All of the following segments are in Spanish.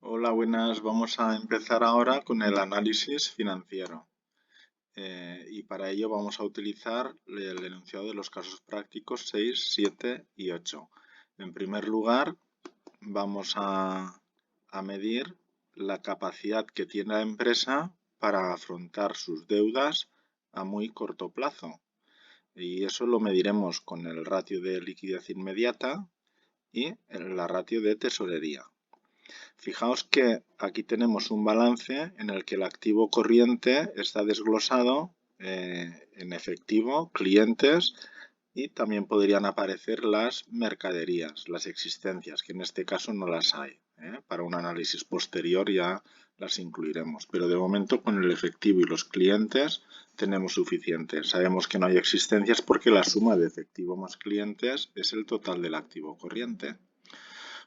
Hola, buenas. Vamos a empezar ahora con el análisis financiero. Y para ello vamos a utilizar el enunciado de los casos prácticos 6, 7 y 8. En primer lugar, vamos a medir la capacidad que tiene la empresa para afrontar sus deudas a muy corto plazo. Y eso lo mediremos con el ratio de liquidez inmediata y la ratio de tesorería. Fijaos que aquí tenemos un balance en el que el activo corriente está desglosado en efectivo, clientes, y también podrían aparecer las mercaderías, las existencias, que en este caso no las hay. Para un análisis posterior ya las incluiremos, pero de momento con el efectivo y los clientes tenemos suficiente. Sabemos que no hay existencias porque la suma de efectivo más clientes es el total del activo corriente.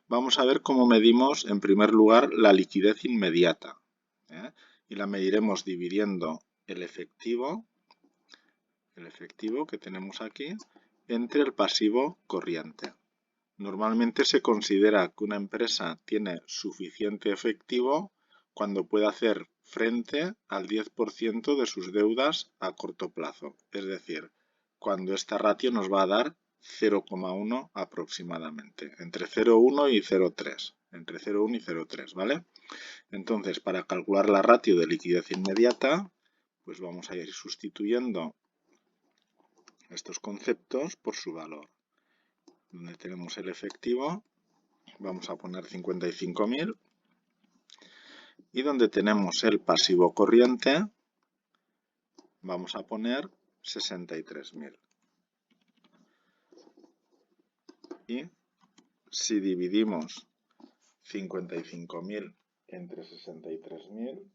Vamos a ver cómo medimos, en primer lugar, la liquidez inmediata. Y la mediremos dividiendo el efectivo que tenemos aquí, entre el pasivo corriente. Normalmente se considera que una empresa tiene suficiente efectivo cuando puede hacer frente al 10% de sus deudas a corto plazo. Es decir, cuando esta ratio nos va a dar 0,1 aproximadamente, entre 0,1 y 0,3, entre 0,1 y 0,3, ¿vale? Entonces, para calcular la ratio de liquidez inmediata, pues vamos a ir sustituyendo estos conceptos por su valor. Donde tenemos el efectivo, vamos a poner 55.000, y donde tenemos el pasivo corriente, vamos a poner 63.000. Y si dividimos 55.000 entre 63.000,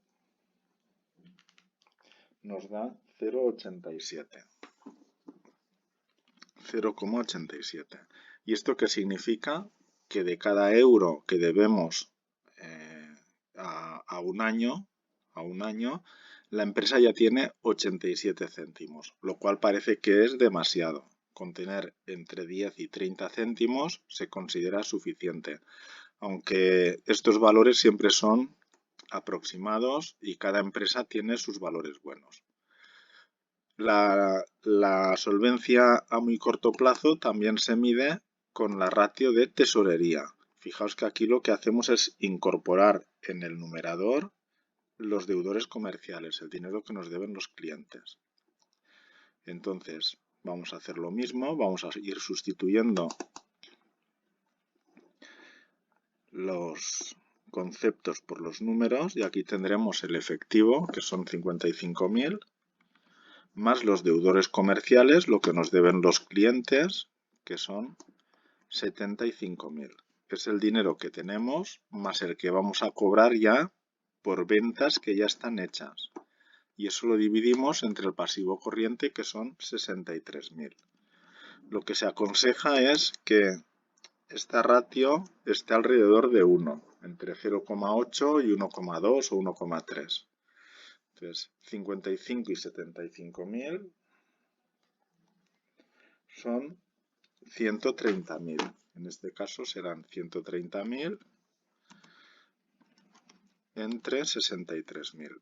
nos da 0,87. 0,87. ¿Y esto qué significa? Que de cada euro que debemos a un año, la empresa ya tiene 87 céntimos, lo cual parece que es demasiado. Con tener entre 10 y 30 céntimos se considera suficiente, aunque estos valores siempre son aproximados y cada empresa tiene sus valores buenos. La solvencia a muy corto plazo también se mide con la ratio de tesorería. Fijaos que aquí lo que hacemos es incorporar en el numerador los deudores comerciales, el dinero que nos deben los clientes. Entonces, vamos a hacer lo mismo, vamos a ir sustituyendo los conceptos por los números y aquí tendremos el efectivo, que son 55.000, más los deudores comerciales, lo que nos deben los clientes, que son 75.000. Es el dinero que tenemos más el que vamos a cobrar ya por ventas que ya están hechas. Y eso lo dividimos entre el pasivo corriente, que son 63.000. Lo que se aconseja es que esta ratio esté alrededor de 1, entre 0,8 y 1,2 o 1,3. Entonces, 55 y 75.000 son 130.000. En este caso serán 130.000 entre 63.000.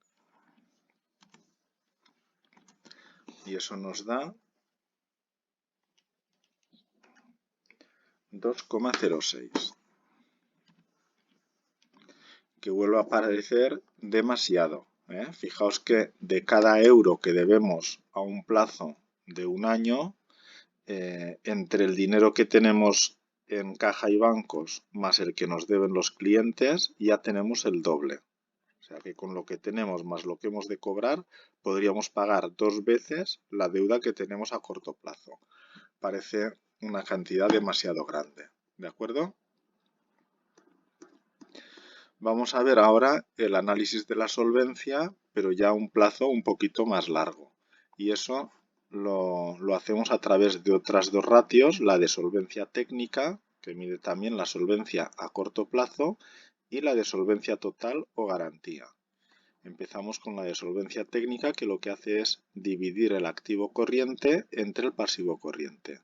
Y eso nos da 2,06. Que vuelve a parecer demasiado. Fijaos que de cada euro que debemos a un plazo de un año, entre el dinero que tenemos en caja y bancos más el que nos deben los clientes, ya tenemos el doble. O sea que con lo que tenemos más lo que hemos de cobrar, podríamos pagar 2 veces la deuda que tenemos a corto plazo. Parece una cantidad demasiado grande. ¿De acuerdo? Vamos a ver ahora el análisis de la solvencia, pero ya a un plazo un poquito más largo. Y eso lo hacemos a través de otras dos ratios, la de solvencia técnica, que mide también la solvencia a corto plazo, y la de solvencia total o garantía. Empezamos con la de solvencia técnica, que lo que hace es dividir el activo corriente entre el pasivo corriente.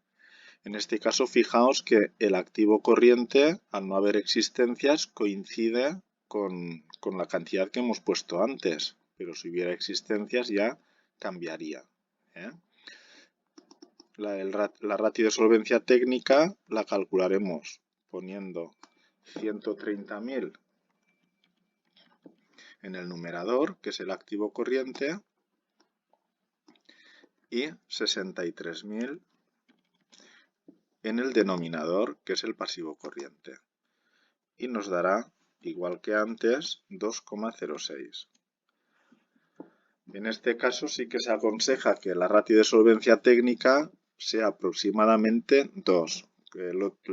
En este caso, fijaos que el activo corriente, al no haber existencias, coincide con la cantidad que hemos puesto antes, pero si hubiera existencias ya cambiaría. La ratio de solvencia técnica la calcularemos poniendo 130.000 en el numerador, que es el activo corriente, y 63.000 en el denominador, que es el pasivo corriente. Y nos dará, igual que antes, 2,06. En este caso sí que se aconseja que la ratio de solvencia técnica sea aproximadamente 2. En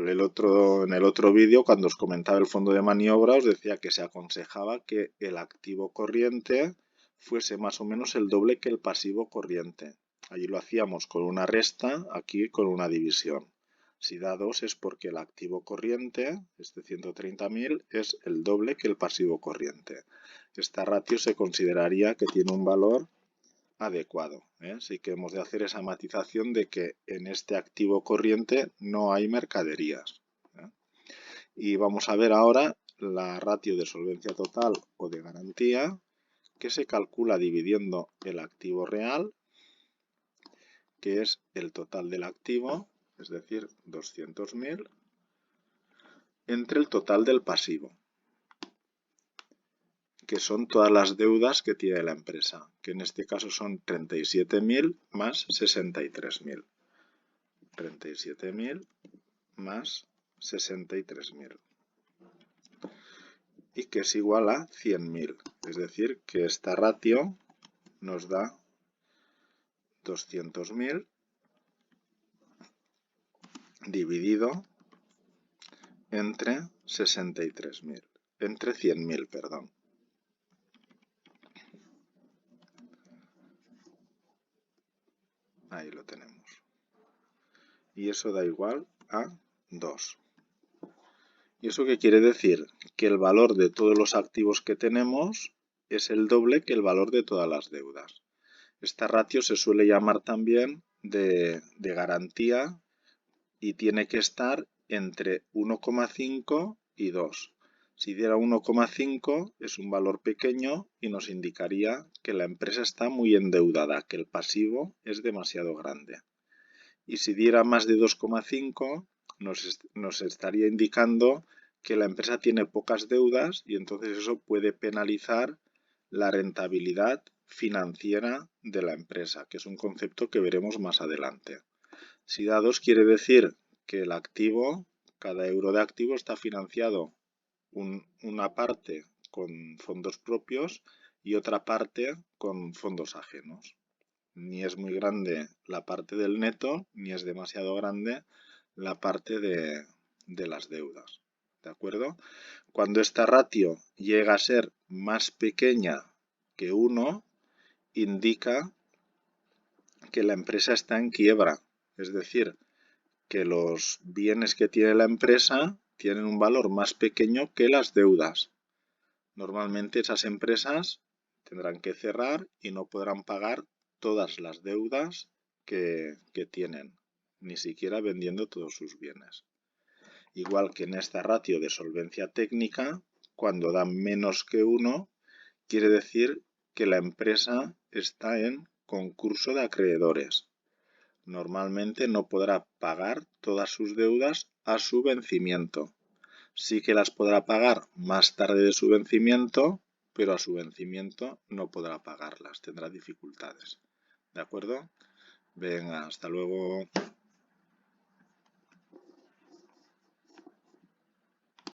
el otro vídeo, cuando os comentaba el fondo de maniobra, os decía que se aconsejaba que el activo corriente fuese más o menos el doble que el pasivo corriente. Allí lo hacíamos con una resta, aquí con una división. Si da 2 es porque el activo corriente, este 130.000, es el doble que el pasivo corriente. Esta ratio se consideraría que tiene un valor adecuado. Sí que hemos de hacer esa matización de que en este activo corriente no hay mercaderías. Y vamos a ver ahora la ratio de solvencia total o de garantía, que se calcula dividiendo el activo real, que es el total del activo, es decir, 200.000, entre el total del pasivo, que son todas las deudas que tiene la empresa, que en este caso son 37.000 más 63.000. 37.000 más 63.000. Y que es igual a 100.000. Es decir, que esta ratio nos da 200.000 dividido entre 63.000. Entre 100.000, perdón. Ahí lo tenemos. Y eso da igual a 2. ¿Y eso qué quiere decir? Que el valor de todos los activos que tenemos es el doble que el valor de todas las deudas. Esta ratio se suele llamar también de garantía y tiene que estar entre 1,5 y 2. Si diera 1,5 es un valor pequeño y nos indicaría que la empresa está muy endeudada, que el pasivo es demasiado grande. Y si diera más de 2,5 nos estaría indicando que la empresa tiene pocas deudas y entonces eso puede penalizar la rentabilidad financiera de la empresa, que es un concepto que veremos más adelante. Si da 2 quiere decir que el activo, cada euro de activo está financiado una parte con fondos propios y otra parte con fondos ajenos. Ni es muy grande la parte del neto, ni es demasiado grande la parte de las deudas. ¿De acuerdo? Cuando esta ratio llega a ser más pequeña que 1, indica que la empresa está en quiebra. Es decir, que los bienes que tiene la empresa tienen un valor más pequeño que las deudas. Normalmente esas empresas tendrán que cerrar y no podrán pagar todas las deudas que tienen, ni siquiera vendiendo todos sus bienes. Igual que en esta ratio de solvencia técnica, cuando da menos que 1, quiere decir que la empresa está en concurso de acreedores. Normalmente no podrá pagar todas sus deudas a su vencimiento. Sí que las podrá pagar más tarde de su vencimiento, pero a su vencimiento no podrá pagarlas, tendrá dificultades. ¿De acuerdo? Venga, hasta luego.